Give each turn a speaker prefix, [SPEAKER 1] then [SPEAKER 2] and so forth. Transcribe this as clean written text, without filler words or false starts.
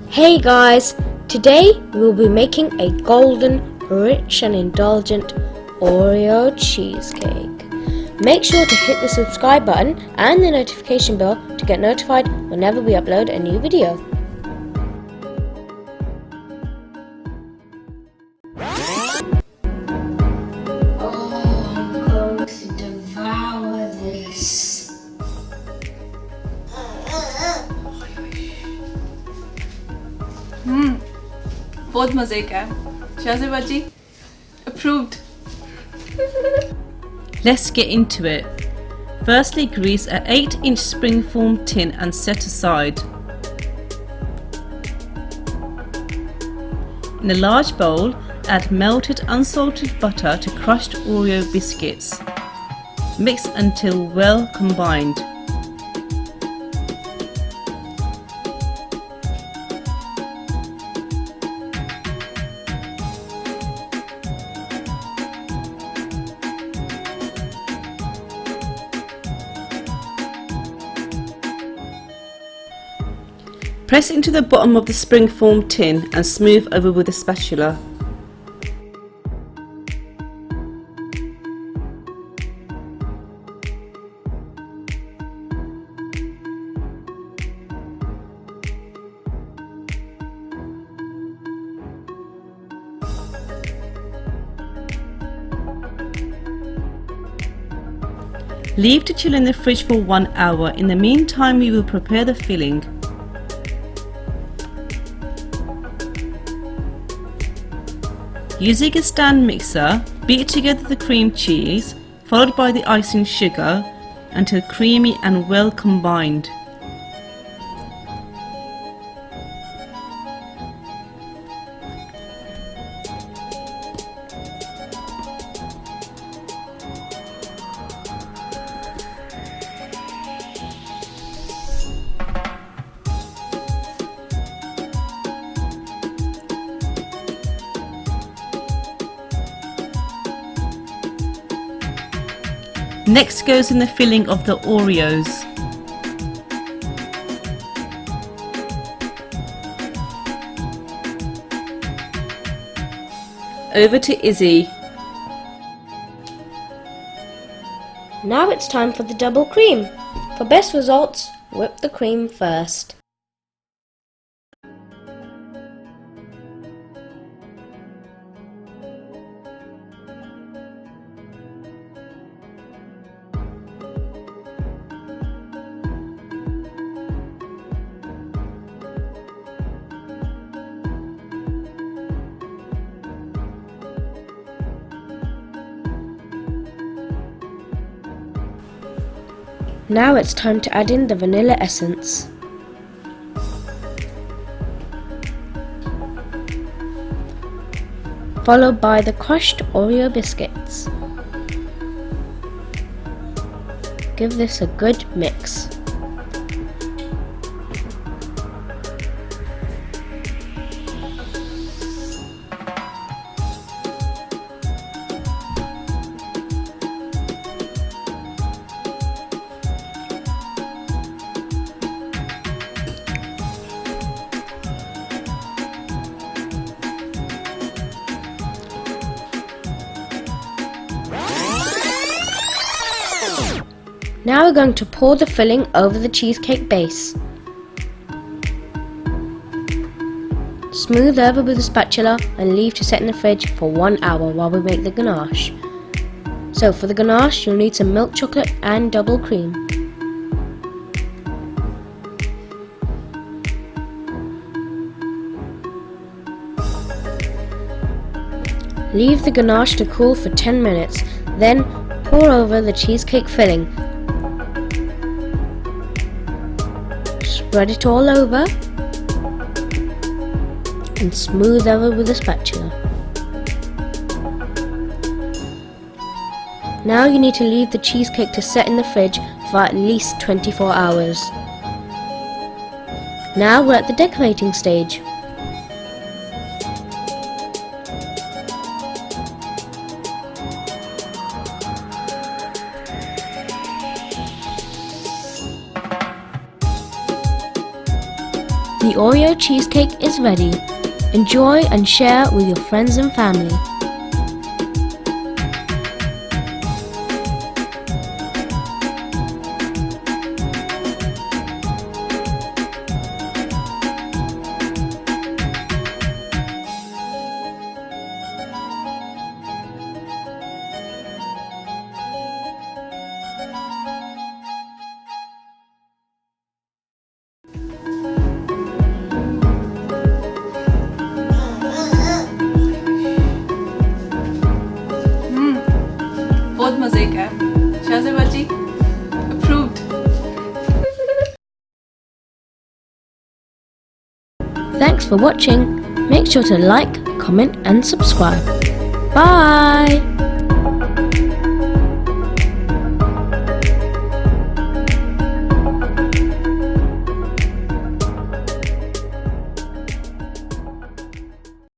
[SPEAKER 1] Hey guys, today we'll be making a golden, rich and indulgent Oreo cheesecake. Make sure to hit the subscribe button and the notification bell to get notified whenever we upload a new video. Oh, I'm going to devour this.
[SPEAKER 2] बहुत मजे का है शाहज़ेबाजी approved.
[SPEAKER 3] Let's get into it. Firstly, grease an 8-inch springform tin and set aside. In a large bowl, add melted unsalted butter to crushed Oreo biscuits. Mix until well combined. Press into the bottom of the springform tin and smooth over with a spatula. Leave to chill in the fridge for 1 hour. In the meantime, we will prepare the filling. Using a stand mixer, beat together the cream cheese, followed by the icing sugar, until creamy and well combined. Next goes in the filling of the Oreos. Over to Izzy.
[SPEAKER 1] Now it's time for the double cream. For best results, whip the cream first. Now it's time to add in the vanilla essence. Followed by the crushed Oreo biscuits. Give this a good mix. Now we're going to pour the filling over the cheesecake base. Smooth over with a spatula and leave to set in the fridge for 1 hour while we make the ganache. So for the ganache you'll need some milk chocolate and double cream. Leave the ganache to cool for 10 minutes, then pour over the cheesecake filling. Spread it all over and smooth over with a spatula. Now you need to leave the cheesecake to set in the fridge for at least 24 hours. Now we're at the decorating stage. The Oreo cheesecake is ready. Enjoy and share with your friends and family.
[SPEAKER 2] बहुत मजे का है शाहज़ेब जी approved.
[SPEAKER 1] Thanks for watching. Make sure to like, comment and subscribe. Bye!